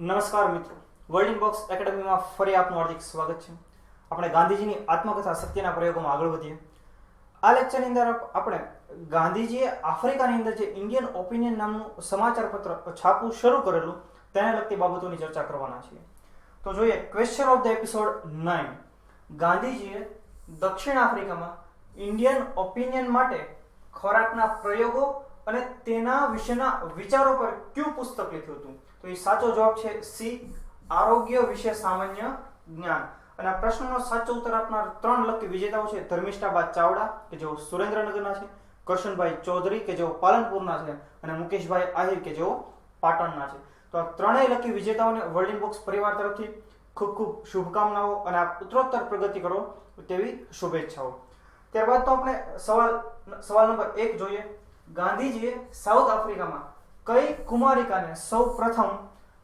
નમસ્કાર મિત્રો, world inbox એકેડમીમાં ફરી આપનું હાર્દિક સ્વાગત છે. આપણે ગાંધીજીની આત્મકથા સત્યના પ્રયોગોમાં આગળ વધીએ. આ લેક્ચરની અંદર આપણે ગાંધીજીએ આફ્રિકાની અંદર જે ઇન્ડિયન ઓપિનિયન નામનું સમાચાર પત્ર છાપવું શરૂ કરેલું તેને લગતી બાબતોની ચર્ચા કરવાના છીએ. તો જોઈએ ક્વેશ્ચન ઓફ ધ એપિસોડ 9. ગાંધીજીએ દક્ષિણ આફ્રિકામાં ઇન્ડિયન ઓપિનિયન માટે ખોરાકના પ્રયોગો અને તેના વિશેના વિચારો પર કયું પુસ્તક લખ્યું હતું? તો એ સાચો જવાબ છે સી, આરોગ્ય વિશે સામાન્ય જ્ઞાન. અને આ પ્રશ્નનો સાચો ઉત્તર આપનાર 3 લકી વિજેતાઓ છે ધર્મિષ્ઠાબા ચાવડા કે જેઓ સુરેન્દ્રનગરના છે, કરશનભાઈ ચૌધરી કે જેઓ પાલનપુરના છે, અને મુકેશભાઈ આહિર કે જેઓ પાટણના છે. તો આ ત્રણેય લકી વિજેતાઓને વર્લ્ડ ઇનબોક્સ પરિવાર તરફથી ખૂબ ખૂબ શુભકામનાઓ અને આપ ઉત્તરોત્તર પ્રગતિ કરો તેવી શુભેચ્છાઓ. ત્યારબાદ તો આપણે સવાલ નંબર 1 જોઈએ. ગાંધીજીએ સાઉથ આફ્રિકામાં કઈ કુમારિકાને સૌ પ્રથમ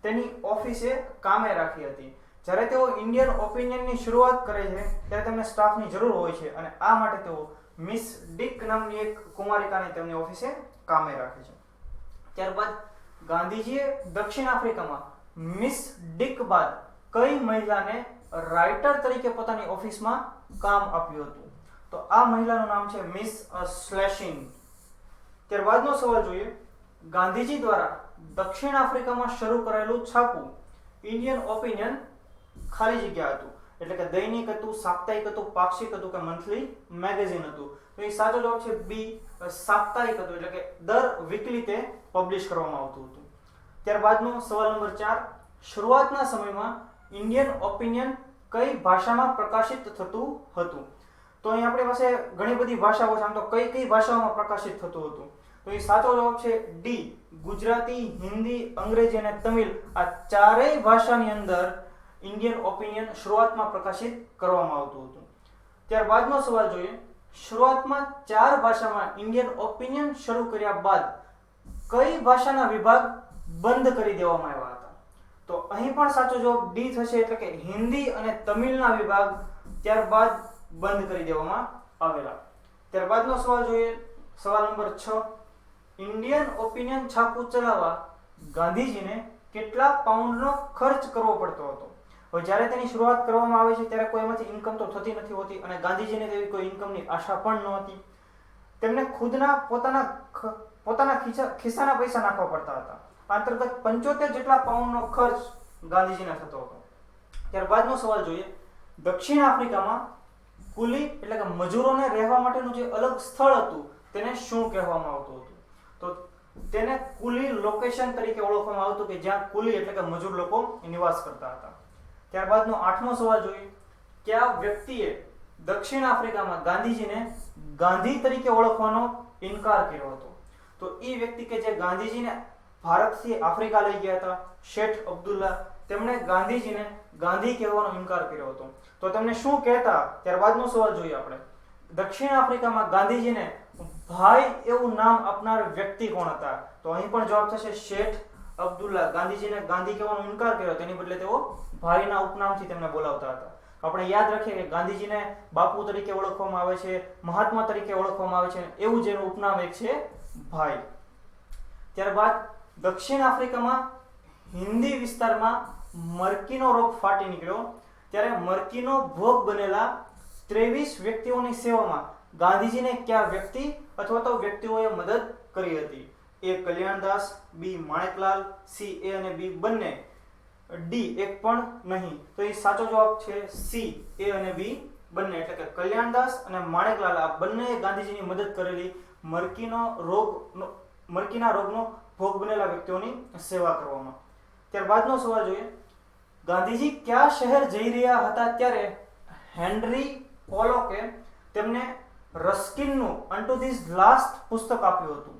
તેની ઓફિસે કામે રાખી હતી? જ્યારે તેઓ ઇન્ડિયન ઓપિનિયનની શરૂઆત કરે છે ત્યારે તેમને સ્ટાફની જરૂર હોય છે અને આ માટે તેઓ મિસ ડિક નામની એક કુમારિકાને તેમની ઓફિસે કામે રાખે છે. ત્યારબાદ ગાંધીજીએ દક્ષિણ આફ્રિકામાં મિસ ડિક બાદ કઈ મહિલાને રાઇટર તરીકે પોતાની ઓફિસમાં કામ આપ્યું હતું? તો આ મહિલાનું નામ છે મિસ સ્લેશિંગ. ત્યારબાદનો સવાલ જોઈએ. ગાંધીજી દ્વારા દક્ષિણ આફ્રિકામાં શરૂ કરાયેલું છાપું ઇન્ડિયન ઓપિનિયન ખાલી જગ્યા હતું, એટલે કે દૈનિક હતું, સાપ્તાહિક હતું, પાક્ષિક હતું કે મંથલી મેગેઝિન હતું? તો એ સાચો જવાબ છે બી, સાપ્તાહિક હતું, એટલે કે દર વીકલી તે પબ્લિશ કરવામાં આવતું હતું. ત્યારબાદનો સવાલ નંબર 4. શરૂઆતના સમયમાં ઇન્ડિયન ઓપિનિયન કઈ ભાષામાં પ્રકાશિત થતું હતું? તો અહીં આપણી પાસે ઘણી બધી ભાષાઓ છે, આમ તો કઈ ભાષાઓમાં પ્રકાશિત થતું હતું? તો એ સાચો જવાબ છે ડી, ગુજરાતી, હિન્દી, અંગ્રેજી અને તમિલ. આ ચારેય ભાષાની અંદર ઇન્ડિયન ઓપિનિયન શરૂઆતમાં પ્રકાશિત કરવામાં આવતું હતું. ત્યારબાદનો સવાલ જોઈએ. શરૂઆતમાં 4 ભાષામાં ઇન્ડિયન ઓપિનિયન શરૂ કર્યા બાદ કઈ ભાષાના વિભાગ બંધ કરી દેવામાં આવ્યા હતા? તો અહીં પણ સાચો જવાબ ડી થશે, એટલે કે હિન્દી અને તમિલના વિભાગ ત્યારબાદ બંધ કરી દેવામાં આવેલા. ત્યારબાદનો સવાલ જોઈએ. સવાલ નંબર 6. ઇન્ડિયન ઓપિનિયન છાપું ચલાવવા ગાંધીજીને કેટલા પાઉન્ડનો ખર્ચ કરવો પડતો હતો? હવે જ્યારે તેની શરૂઆત કરવામાં આવે છે ત્યારે કોઈમાંથી ઇન્કમ તો થતી નથી હોતી અને ગાંધીજીને તેવી કોઈ ઇન્કમની આશા પણ નહોતી. તેમને ખુદના પોતાના ખિસ્સાના પૈસા નાખવા પડતા હતા. અંતર્ગત 75 જેટલા પાઉન્ડનો ખર્ચ ગાંધીજીને થતો હતો. ત્યારબાદનો સવાલ જોઈએ. દક્ષિણ આફ્રિકામાં કુલી એટલે કે મજૂરોને રહેવા માટેનું જે અલગ સ્થળ હતું તેને શું કહેવામાં આવતું હતું? તો તેને કુલી લોકેશન તરીકે ઓળખવામાં આવતું, કે જ્યાં કુલી એટલે કે મજૂર લોકો નિવાસ કરતા હતા. ત્યારબાદનો 8મો સવાલ જોઈએ. કયા વ્યક્તિએ દક્ષિણ આફ્રિકામાં ગાંધીજીને ગાંધી તરીકે ઓળખવાનો ઇનકાર કર્યો હતો? તો એ વ્યક્તિ કે જે ગાંધીજીને ભારતથી આફ્રિકા લઈ ગયા હતા, શેઠ અબ્દુલ્લા, તેમણે ગાંધીજીને ગાંધી કહેવાનો ઇનકાર કર્યો હતો. તો તેમને શું કહેતા? ત્યારબાદનો સવાલ જોઈએ આપણે. દક્ષિણ આફ્રિકામાં ગાંધીજીને ભાઈ એવું નામ આપનાર વ્યક્તિ કોણ હતા? તો અહીં પણ જવાબ થશે શેઠ અબ્દુલ્લા. ગાંધીજીને ગાંધી કહેવાનો ઇનકાર કર્યો, તેની બદલે તેઓ ભાઈના ઉપનામથી તેમને બોલાવતા હતા. આપણે યાદ રાખીએ કે ગાંધીજીને બાપુ તરીકે ઓળખવામાં આવે છે, મહાત્મા તરીકે ઓળખવામાં આવે છે, એવું જેનું ઉપનામ એક છે ભાઈ. ત્યારબાદ દક્ષિણ આફ્રિકામાં હિન્દી વિસ્તારમાં મરકીનો રોગ ફાટી નીકળ્યો ત્યારે મરકીનો ભોગ બનેલા 23 વ્યક્તિઓની સેવામાં ગાંધીજીને કયા વ્યક્તિ અથવા તો વ્યક્તિઓએ મદદ કરી હતી? એ કલ્યાણદાસ, બી માણેકલાલ, સી એ અને બી બંને, ડી એક પણ નહીં. તો એ સાચો જવાબ છે સી, એ અને બી બંને, એટલે કે કલ્યાણદાસ અને માણેકલાલ આ બંનેએ ગાંધીજીની મદદ કરેલી મરકીના રોગનો ભોગ બનેલા વ્યક્તિઓની સેવા કરવામાં. ત્યારબાદનો સવાલ જોઈએ. ગાંધીજી કયા શહેર જઈ રહ્યા હતા ત્યારે હેનરી પોલોકે તેમને રસ્કિનનું અન્ટુ ધીસ લાસ્ટ પુસ્તક આપ્યું હતું?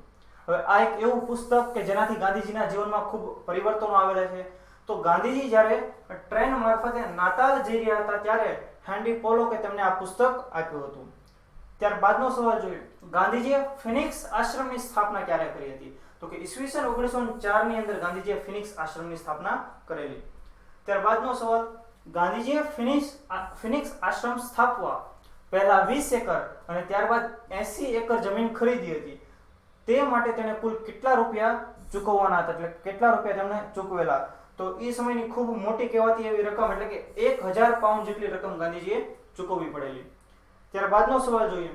હવે આ એક એવું પુસ્તક કે જેનાથી ગાંધીજીના જીવનમાં ખૂબ પરિવર્તનો આવેલા છે. તો ગાંધીજી જ્યારે ટ્રેન મારફતે નાતાલ જઈ રહ્યા હતા ત્યારે હેનરી પોલોકે તેમને આ પુસ્તક આપ્યું હતું. ત્યારબાદનો સવાલ જોઈએ. ગાંધીજીએ ફિનિક્સ આશ્રમની સ્થાપના ક્યારે કરી હતી? તો કે ઈસવીસન 1904 ની અંદર ગાંધીજીએ ફિનિક્સ આશ્રમની સ્થાપના કરેલી. ત્યારબાદનો સવાલ. ગાંધીજીએ ફિનિક્સ આશ્રમ સ્થાપવા પહેલા 20 એકર અને ત્યારબાદ 80 એકર જમીન ખરીદી હતી. તે માટે તેને કુલ કેટલા રૂપિયા ચૂકવવાના હતા, એટલે કેટલા રૂપિયા તેમણે ચૂકવેલા? તો એ સમયની ખૂબ મોટી કહેવાતી એવી રકમ એટલે કે 1000 પાઉન્ડ જેટલી રકમ ગાંધીજીએ ચૂકવવી પડેલી. ત્યારબાદનો સવાલ જોઈએ.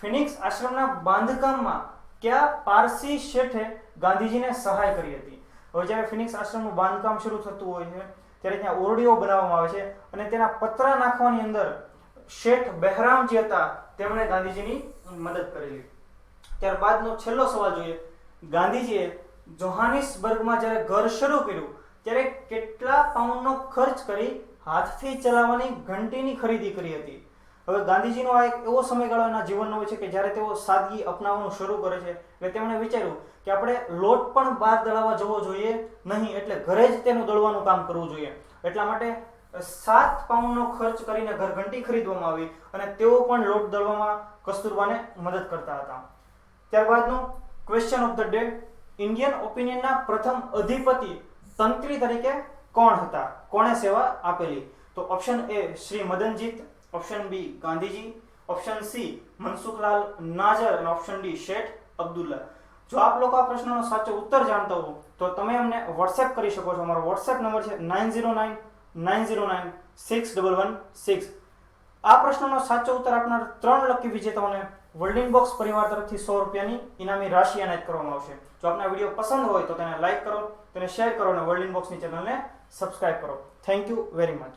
ફિનિક્સ આશ્રમના બાંધકામમાં કયા પારસી શેઠે ગાંધીજીને સહાય કરી હતી? હવે જ્યારે ફિનિક્સ આશ્રમનું બાંધકામ શરૂ થતું હોય છે ત્યારે ત્યાં ઓરડીઓ બનાવવામાં આવે છે અને તેના પતરા નાખવાની અંદર શેઠ બહેરામ જે હતા તેમણે ગાંધીજીની મદદ કરેલી. ત્યારબાદનો છેલ્લો સવાલ જોઈએ. ગાંધીજીએ જોહાનિસબર્ગમાં જ્યારે ઘર શરૂ કર્યું ત્યારે કેટલા પાઉન્ડનો ખર્ચ કરી હાથથી ચલાવવાની ઘંટીની ખરીદી કરી હતી? હવે ગાંધીજીનો આ એક એવો સમયગાળો એના જીવનનો હોય છે કે જ્યારે તેઓ સાદગી અપનાવવાનું શરૂ કરે છે એટલે તેમણે વિચાર્યું કે આપણે લોટ પણ બહાર દળાવવા જવો જોઈએ નહીં, એટલે ઘરે જ તેનું દળવાનું કામ કરવું જોઈએ. એટલા માટે 7 પાઉન્ડનો ખર્ચ કરીને ઘંટી ખરીદવામાં આવી અને તેઓ પણ લોટ દળવામાં કસ્તુરબાને મદદ કરતા હતા. ત્યારબાદનો question of the day. Indian ઓપિનિયનના પ્રથમ અધિપતિ તંત્રી તરીકે કોણ હતા? કોણે સેવા આપેલી? તો option A Shri Madanjit, option B Gandhiji, option C Mansukhlal Nazar અને ઓપ્શન ડી શેઠ અબ્દુલ્લા. જો આપ લોકો આ પ્રશ્નનો સાચો ઉત્તર જાણતા હો તો તમે અમને વોટ્સએપ કરી શકો છો. અમારો વોટ્સએપ નંબર છે 9099096116. આ પ્રશ્નનો સાચો ઉત્તર આપનાર 3 લકી વિજેતાઓને વર્લ્ડિંગ બોક્સ પરિવાર તરફથી 100 રૂપિયાની ઇનામી રાશિ એનાયત કરવામાં આવશે. જો આપને વિડીયો પસંદ હોય તો તેને લાઈક કરો, તેને શેર કરો અને વર્લ્ડિંગ બોક્સની ચેનલને સબસ્ક્રાઇબ કરો. Thank you very much.